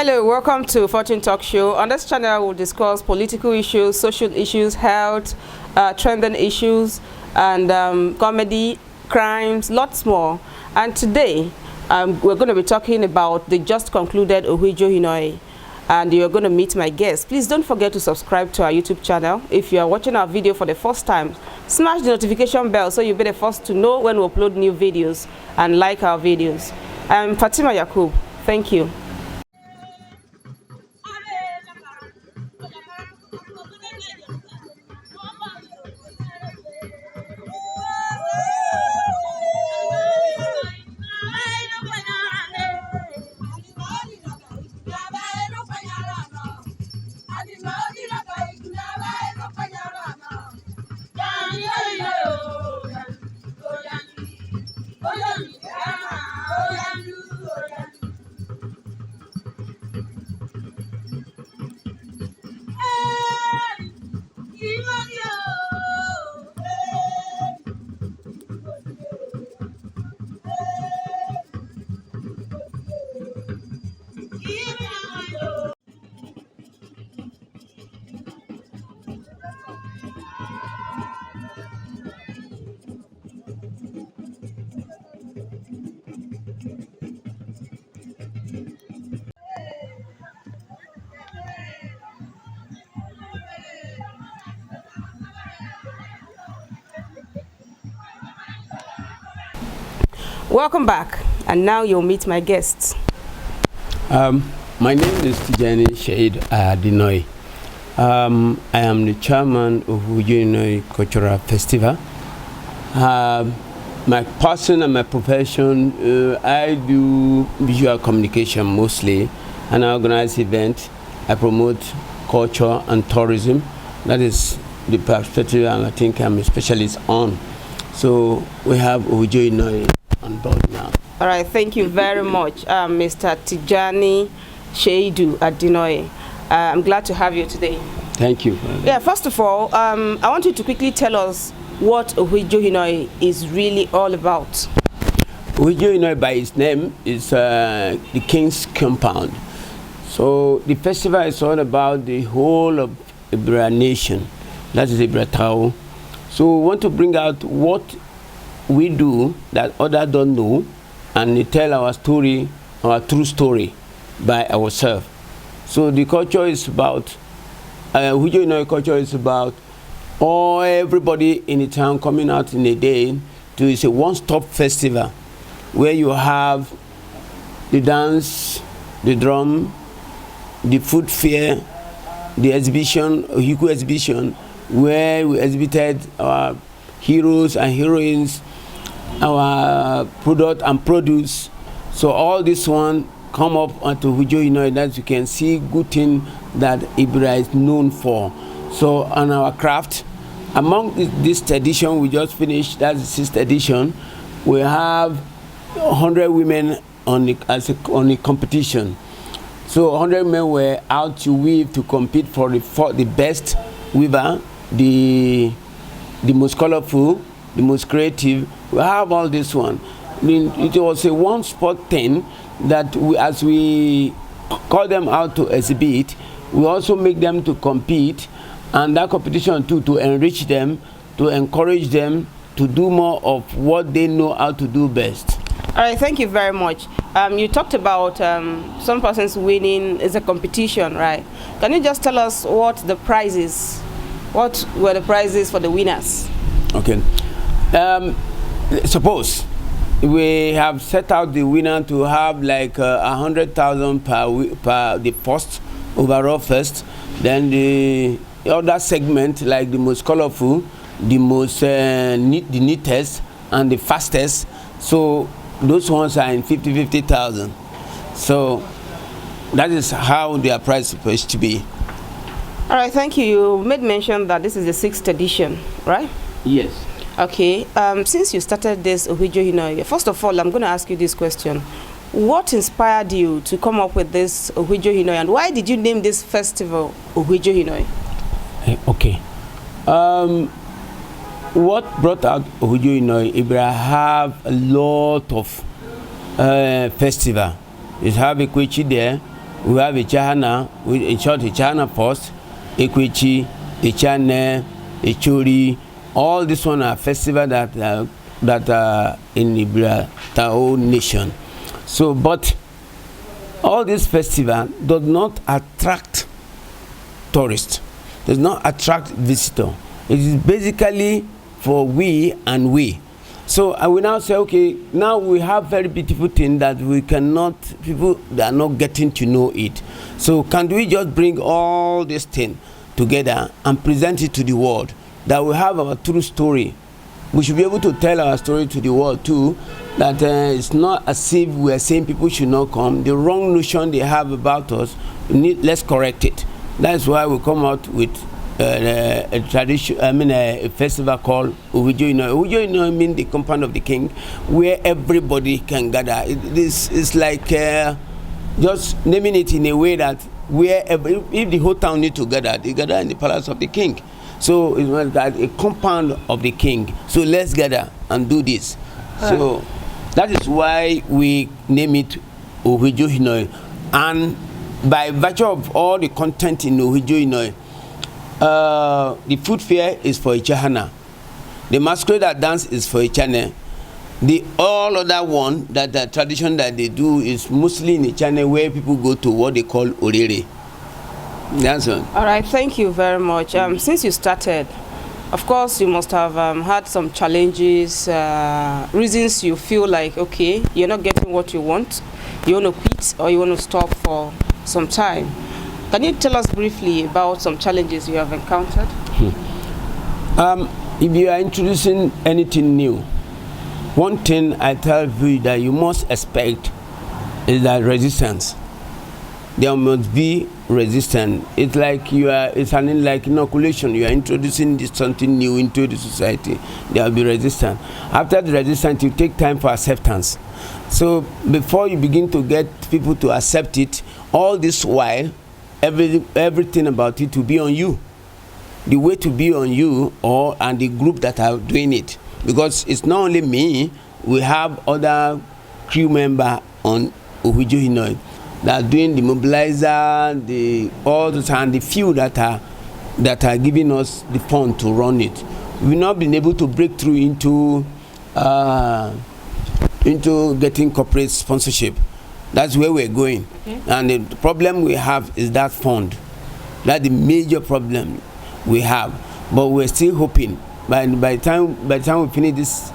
Hello, welcome to Fortune Talk Show. On this channel, we'll discuss political issues, social issues, health, trending issues, and comedy, crimes, lots more. And today, we're going to be talking about the just concluded Ohinoyi, and you're going to meet my guest. Please don't forget to subscribe to our YouTube channel. If you are watching our video for the first time, smash the notification bell so you'll be the first to know when we upload new videos, and like our videos. I'm Fatima Yakub. Thank you. Welcome back, and now you'll meet my guests. My name is Tijani Ohinoyi. I am the chairman of Ohinoyi Cultural Festival. My person and my profession, I do visual communication mostly, and I organize events. I promote culture and tourism. That is the perspective, and I think I'm a specialist on. So we have Ohinoyi on board now. All right, thank you very much, Mr. Tijani Ohinoyi. I'm glad to have you today. Thank you. Yeah, first of all, I want you to quickly tell us what Ohinoyi is really all about. Ohinoyi, by its name, is the King's Compound. So the festival is all about the whole of Ibra nation. That is Ibra Tao. So we want to bring out what we do that others don't know, and tell our story, our true story, by ourselves. So the culture is about, Ohinoyi culture is about everybody in the town coming out in a day to, it's a one-stop festival where you have the dance, the drum, the food fair, the exhibition, Ohueje exhibition, where we exhibited our heroes and heroines, our product and produce. So all this one come up onto Ohinoyi, that you can see good thing that Ibra is known for. So on our craft, among this edition we just finished, that's the 6th edition, we have 100 women on the competition. So 100 men were out to weave to compete for the best weaver, the most colorful, the most creative. We have all this one. I mean, it was a one-spot thing that as we call them out to exhibit, we also make them to compete, and that competition too, to enrich them, to encourage them to do more of what they know how to do best. All right, thank you very much. You talked about some persons winning is a competition, right? Can you just tell us what the prizes, what were the prizes for the winners? Okay. Suppose we have set out the winner to have like 100,000 per the first overall first, then the other segment like the most colorful, the most the neatest and the fastest. So those ones are in 50,000. So that is how their price is supposed to be. All right, thank you. You made mention that this is the 6th edition, right? Yes. Okay, since you started this Ohinoyi, first of all, I'm going to ask you this question. What inspired you to come up with this Ohinoyi, and why did you name this festival Ohinoyi? Okay. What brought out Ohinoyi? Ibra have a lot of festival. You have Ekwechi there, We have Ichahana, in short, Ichahana Post, Ekwechi, Ichane, Ichuri. All these one are festivals that are in Ibra nation. So, but all this festival does not attract tourists. Does not attract visitors. It is basically for we and we. So I will now say, okay, now we have very beautiful thing that we cannot, people that are not getting to know it. So can we just bring all this thing together and present it to the world, that we have our true story. We should be able to tell our story to the world too, that it's not as if we are saying people should not come. The wrong notion they have about us, let's correct it. That's why we come out with a tradition, a festival called Ohueje. Ohueje means the compound of the king, where everybody can gather. It's like just naming it in a way that if the whole town need to gather, they gather in the palace of the king. So it's not that a compound of the king. So let's gather and do this. So that is why we name it Ohinoyi. And by virtue of all the content in Ohinoyi, the food fair is for Ichahana. The masquerade dance is for Ichane. The all other one, that the tradition that they do is mostly in Ichane, where people go to what they call Orere. That's all. All right, thank you very much. Since you started, of course, you must have had some challenges, reasons you feel like, okay, you're not getting what you want, you want to quit or you want to stop for some time. Can you tell us briefly about some challenges you have encountered? If you are introducing anything new, one thing I tell you that you must expect is that resistance. There must be resistance. It's like it's like inoculation. You are introducing something new into the society. There will be resistance. After the resistance, you take time for acceptance. So before you begin to get people to accept it, all this while, everything about it to be on you. The way to be on you and the group that are doing it. Because it's not only me, we have other crew members on Ohinoyi that are doing the mobilizer, all the time, the few that are giving us the fund to run it. We've not been able to break through into getting corporate sponsorship. That's where we're going. Okay. And the problem we have is that fund. That's the major problem we have. But we're still hoping by the time we finish this,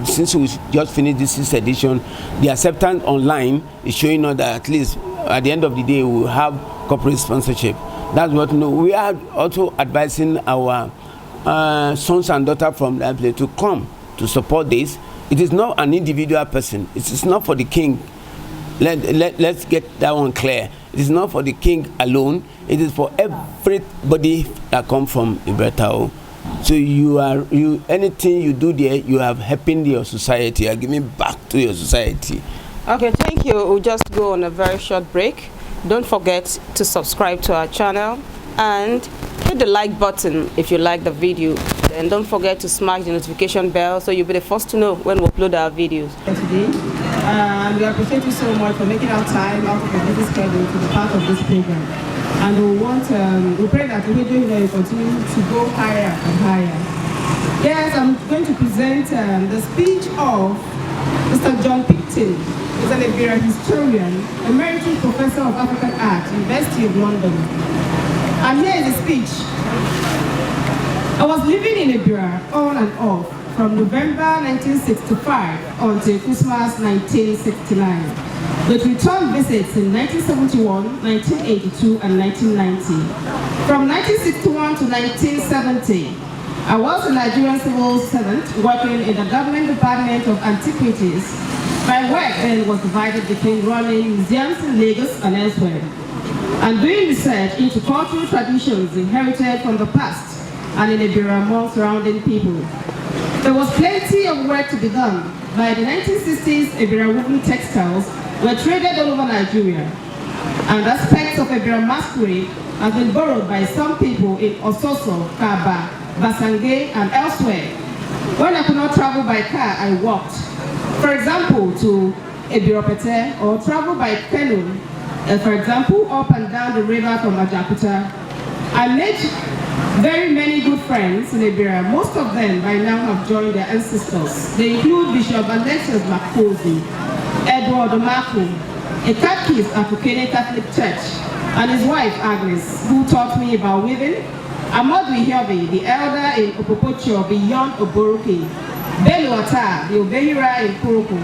since we just finished this 6th edition, the acceptance online is showing us that at least at the end of the day we will have corporate sponsorship. That's what we are also advising our sons and daughters from that place to come to support this. It is not an individual person. It is not for the king. Let's get that one clear. It is not for the king alone. It is for everybody that comes from Ibra. So anything you do there, you are helping your society. You are giving back to your society. Okay, thank you. We'll just go on a very short break. Don't forget to subscribe to our channel and hit the like button if you like the video. And don't forget to smash the notification bell so you'll be the first to know when we upload our videos. Today, we appreciate you so much for making our time out of your busy schedule to be part of this program. And we pray that Ohinoyi will continue to go higher and higher. Yes, I'm going to present the speech of Mr. John Picton. He's an Ibera historian, emeritus professor of African art, University of London. And here is the speech. I was living in Ibera on and off from November 1965 until Christmas 1969, with return visits in 1971, 1982, and 1990. From 1961 to 1970, I was a Nigerian civil servant working in the Government Department of Antiquities. My work then was divided between running museums in Lagos and elsewhere, and doing research into cultural traditions inherited from the past and in Ibera among surrounding people. There was plenty of work to be done. By the 1960s, Ibera woven textiles were traded all over Nigeria, and aspects of Ibera masquerade have been borrowed by some people in Ososo, Kaba, Basange, and elsewhere. When I could not travel by car, I walked. For example, to Ebirapete, or travel by canoe For example, up and down the river from Ajakuta. I made very many good friends in Liberia. Most of them by now have joined their ancestors. They include Bishop Alexis Makosi, Edward Omako, a catechist at Ohueje Catholic Church, and his wife Agnes, who taught me about weaving, Amadou Ihiobe, the elder in Opopocho beyond Oboroke, Bello Ata, the Obehira in Kuroko,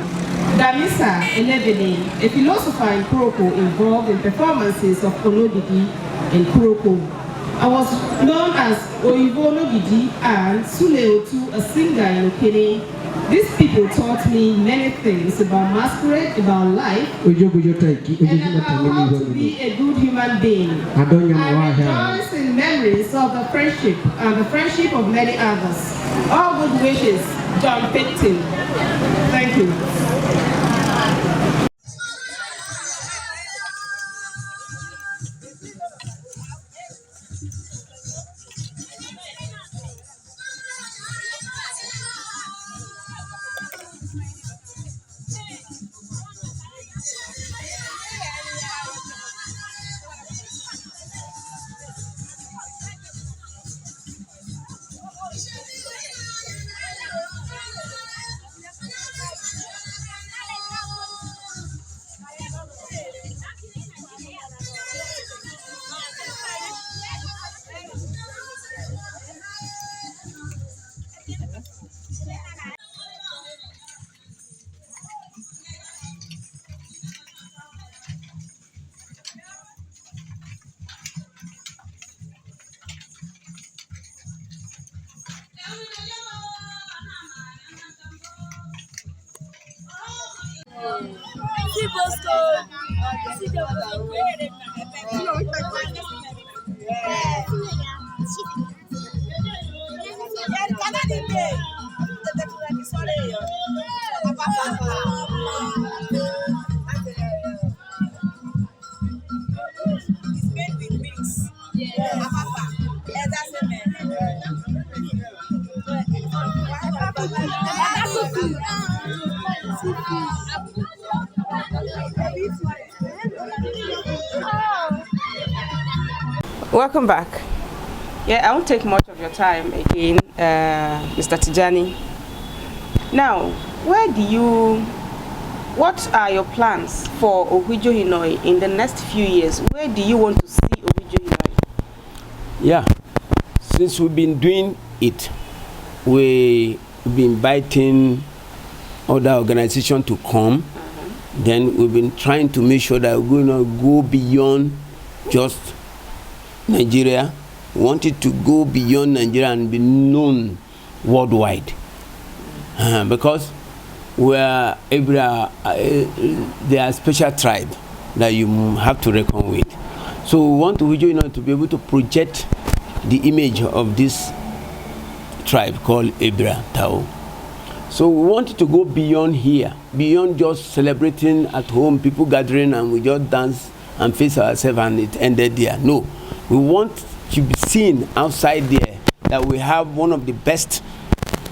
Damisa Enebene, a philosopher in Kuroko involved in performances of Olodidi in Kuroko. I was known as Ohueje and Sule Otu, a singer in Okene. These people taught me many things about masquerade, about life, and about how to be a good human being. I rejoice in memories of the friendship and the friendship of many others. All good wishes, John Pitton. Thank you. Welcome back. Yeah, I won't take much of your time again, Mr. Tijani. Now, what are your plans for Ohinoyi in the next few years? Where do you want to see Ohinoyi? Yeah, since we've been doing it, we've been inviting other organizations to come. Then we've been trying to make sure that we're going to go beyond just Nigeria. We wanted to go beyond Nigeria and be known worldwide. Because they are a special tribe that you have to reckon with. So we want Ohinoyi to be able to project the image of this tribe called Ebira Tao. So we wanted to go beyond here, beyond just celebrating at home, people gathering and we just dance and face ourselves and it ended there. No, we want to be seen outside there that we have one of the best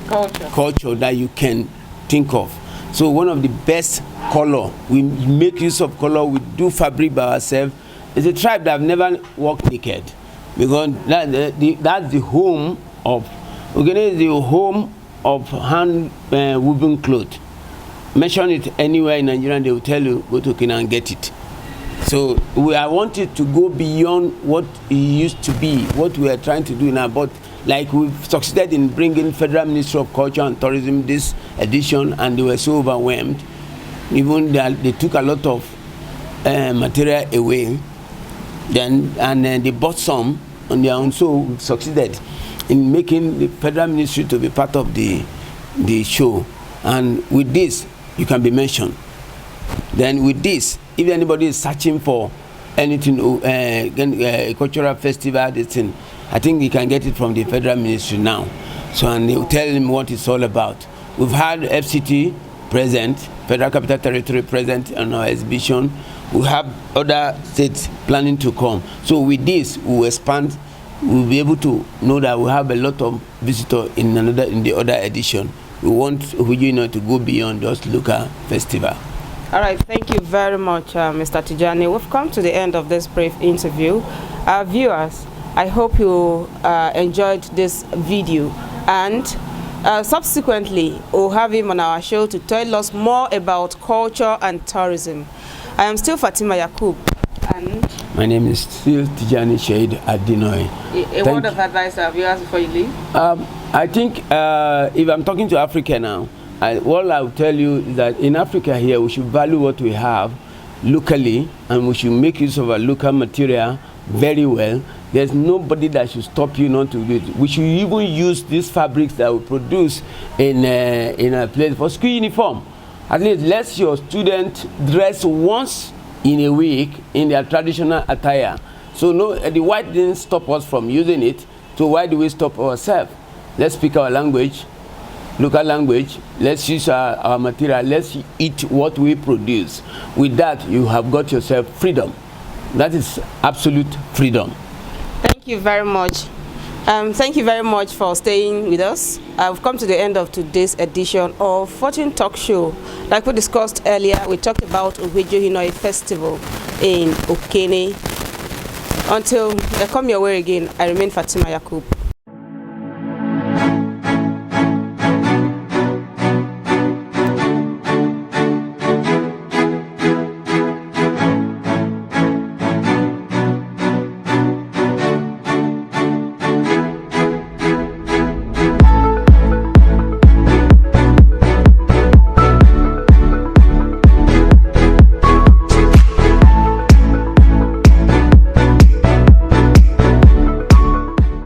culture that you can think of. So one of the best color, we make use of color, we do fabric by ourselves. It's a tribe that have never walked naked, because that's the home of, is the home of hand woven cloth. Mention it anywhere in Nigeria and they will tell you go to Kenya and get it. So I wanted to go beyond what it used to be, what we are trying to do now, but like we've succeeded in bringing Federal Ministry of Culture and Tourism this edition, and they were so overwhelmed. Even they took a lot of material away, and they bought some on their own. So we've succeeded in making the Federal Ministry to be part of the show. And with this, you can be mentioned. Then with this, if anybody is searching for anything, a cultural festival, this thing, I think you can get it from the Federal Ministry now. So, and they will tell them what it's all about. We've had FCT present, Federal Capital Territory present on our exhibition. We have other states planning to come. So with this, we will expand. We'll be able to know that we have a lot of visitors in the other edition. We want Ohinoyi to go beyond just local festival. All right, thank you very much, Mr. Tijani. We've come to the end of this brief interview. Our viewers, I hope you enjoyed this video, and subsequently we'll have him on our show to tell us more about culture and tourism. I am still Fatima Yakub, and my name is still Tijani Shade Ohinoyi. A word of advice to our viewers before you leave? I think if I'm talking to Africa now, all I'll tell you is that in Africa here, we should value what we have locally, and we should make use of our local material very well. There's nobody that should stop you not to do it. We should even use these fabrics that we produce in a place for school uniform. At least let your student dress once in a week in their traditional attire. So no, the white didn't stop us from using it, so why do we stop ourselves? Let's speak our language, local language. Let's use our material. Let's eat what we produce. With that, you have got yourself freedom. That is absolute freedom. Thank you very much. Thank you very much for staying with us. I've come to the end of today's edition of Fortune Talk Show. Like we discussed earlier, we talked about Ohinoyi Festival in Ohueje. Until I come your way again, I remain Fatima Yakub.